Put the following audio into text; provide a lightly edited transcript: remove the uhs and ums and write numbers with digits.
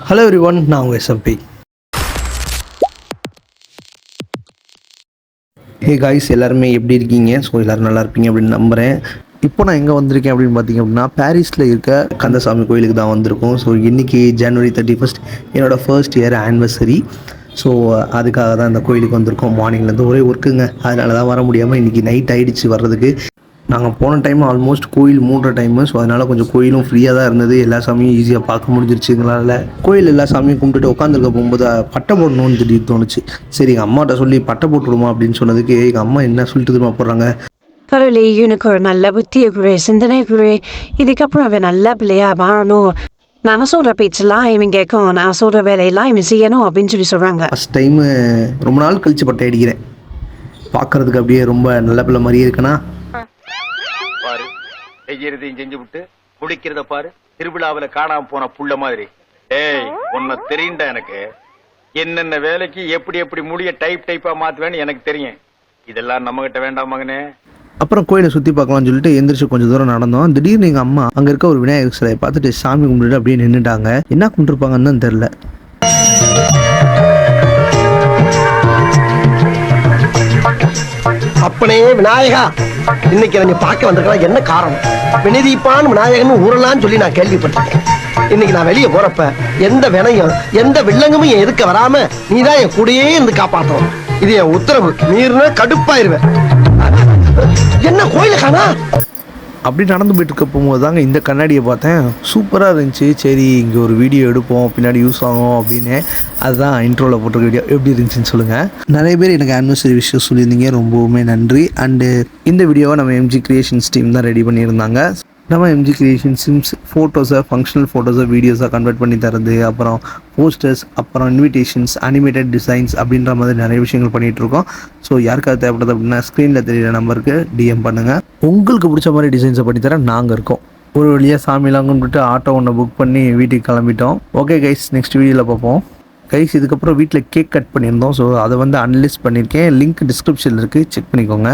Hello everyone, நான் உங்கள் SMP. Hey guys, எல்லாருமே எப்படி இருக்கீங்க? ஸோ எல்லோரும் நல்லா இருப்பீங்க அப்படின்னு நம்புகிறேன். இப்போ நான் எங்கே வந்திருக்கேன் அப்படின்னு பார்த்தீங்க அப்படின்னா, பாரிஸில் இருக்க கந்தசாமி கோயிலுக்கு தான் வந்திருக்கோம். ஸோ இன்றைக்கி ஜனவரி 31 என்னோடய ஃபர்ஸ்ட் இயர் ஆனிவர்சரி. ஸோ அதுக்காக தான் இந்த கோயிலுக்கு வந்திருக்கோம். மார்னிங்லேருந்து ஒரே ஒர்க்குங்க, அதனால தான் வர முடியாமல் இன்றைக்கி நைட் ஆகிடுச்சு வர்றதுக்கு. நாங்கள் போன டைம் ஆல்மோஸ்ட் கோயில் மூடுற டைமு. ஸோ அதனால் கொஞ்சம் கோயிலும் ஃப்ரீயாக தான் இருந்தது. எல்லா சாமியும் ஈஸியாக பார்க்க முடிஞ்சிருச்சு எங்களால். கோயில் எல்லா சாமியும் கும்பிட்டுட்டு உட்காந்துருக்க போகும்போது பட்டை போடணும்னு திடீர்னு தோணுச்சு. சரி, எங்கள் அம்மாட்ட சொல்லி பட்டை போட்டுவிடுமா அப்படின்னு சொன்னதுக்கு எங்கள் அம்மா என்ன சொல்லிட்டு திரும்ப போடுறாங்க, கடவுளே, எனக்கு ஒரு நல்ல புத்தியை குரு, சிந்தனை குரு, இதுக்கப்புறம் அவன் நல்ல பிள்ளையா வாழணும், நான் சொல்கிற பேச்செல்லாம் இவன் கேட்கும், நான் சொல்கிற வேலையெல்லாம் இவன் செய்யணும் அப்படின்னு சொல்கிறாங்க. ஃபஸ்ட் டைமு ரொம்ப நாள் கழித்து பட்டை அடிக்கிறேன். பார்க்குறதுக்கு அப்படியே ரொம்ப நல்ல பிள்ளை மாதிரியே இருக்குன்னா பாரு, செய்யறதையும் செஞ்சு விட்டு குடிக்கிறத பாரு, திருவிழாவில் காணாம போன புள்ள மாதிரி. ஏய், உன்னை தெரியுண்டா எனக்கு. என்னென்ன வேலைக்கு எப்படி எப்படி முடிய டைப்பா மாத்துவேன்னு எனக்கு தெரியும். இதெல்லாம் நம்ம கிட்ட வேண்டாம் மகனே. அப்புறம் கோயிலை சுற்றி பார்க்கலாம்னு சொல்லிட்டு எந்திரிச்சு கொஞ்சம் தூரம் நடந்தோம். திடீர்னு எங்கள் அம்மா அங்கே இருக்க ஒரு விநாயகர் சிலையை பார்த்துட்டு சாமி கும்பிட்டுட்டு அப்படியே நின்றுட்டாங்க. என்ன கும்பிட்டுருப்பாங்கன்னு தான் தெரில. அப்பனே விநாயகா, இன்னைக்கு நீ பார்க்க வந்திருக்கலாம், என்ன காரணம்? வினதீப்பான் விநாயகன் ஊரெல்லாம் சொல்லி நான் கேள்விப்பட்டிருக்கேன். இன்னைக்கு நான் வெளியே போறப்ப எந்த வினையும் எந்த வில்லங்கமும் என் எதுக்க வராம நீதான் என் கூடயே இருந்து காப்பாற்றணும். இது என் உத்தரவு. மீறினா கடுப்பாயிருவேன். என்ன கோயில காணா? அப்படி நடந்து போயிட்டு இருக்க போகும்போது தாங்க இந்த கண்ணாடியை பார்த்தேன். சூப்பராக இருந்துச்சு. சரி, இங்கே ஒரு வீடியோ எடுப்போம், பின்னாடி யூஸ் ஆகும் அப்படின்னு. அதுதான் இன்ட்ரோவில் போட்டிருக்க வீடியோ. எப்படி இருந்துச்சுன்னு சொல்லுங்கள். நிறைய பேர் எனக்கு ஆனிவர்சரி விஷயம் சொல்லியிருந்தீங்க, ரொம்பவுமே நன்றி. அண்டு இந்த வீடியோவை நம்ம எம்ஜி கிரியேஷன்ஸ் டீம் தான் ரெடி பண்ணியிருந்தாங்க. நம்ம எம்ஜி கிரியேஷன்ஸ் ஃபோட்டோஸை ஃபங்க்ஷனல் ஃபோட்டோஸை வீடியோஸாக கன்வெர்ட் பண்ணி தரது, அப்புறம் போஸ்டர்ஸ், அப்புறம் இன்விடேஷன்ஸ், அனிமேட்டட் டிசைன்ஸ் அப்படின்ற மாதிரி நிறைய விஷயங்கள் பண்ணிகிட்ருக்கோம். ஸோ யாருக்காவது தேவைப்படுது அப்படின்னா ஸ்க்ரீனில் தெரியிற நம்பருக்கு டிஎம் பண்ணுங்கள். உங்களுக்கு பிடிச்ச மாதிரி டிசைன்ஸை பண்ணித்தரேன் நாங்கள் இருக்கோம். ஒரு வழியாக சாமிலாம் கும்பிட்டு ஆட்டோ ஒன்று புக் பண்ணி வீட்டுக்கு கிளம்பிட்டோம். ஓகே கைஸ், நெக்ஸ்ட் வீடியோவில் பார்ப்போம். கைஸ், இதுக்கப்புறம் வீட்டில் கேக் கட் பண்ணியிருந்தோம். ஸோ அதை வந்து அனலைஸ் பண்ணியிருக்கேன். லிங்க் டிஸ்கிரிப்ஷனில் இருக்குது, செக் பண்ணிக்கோங்க.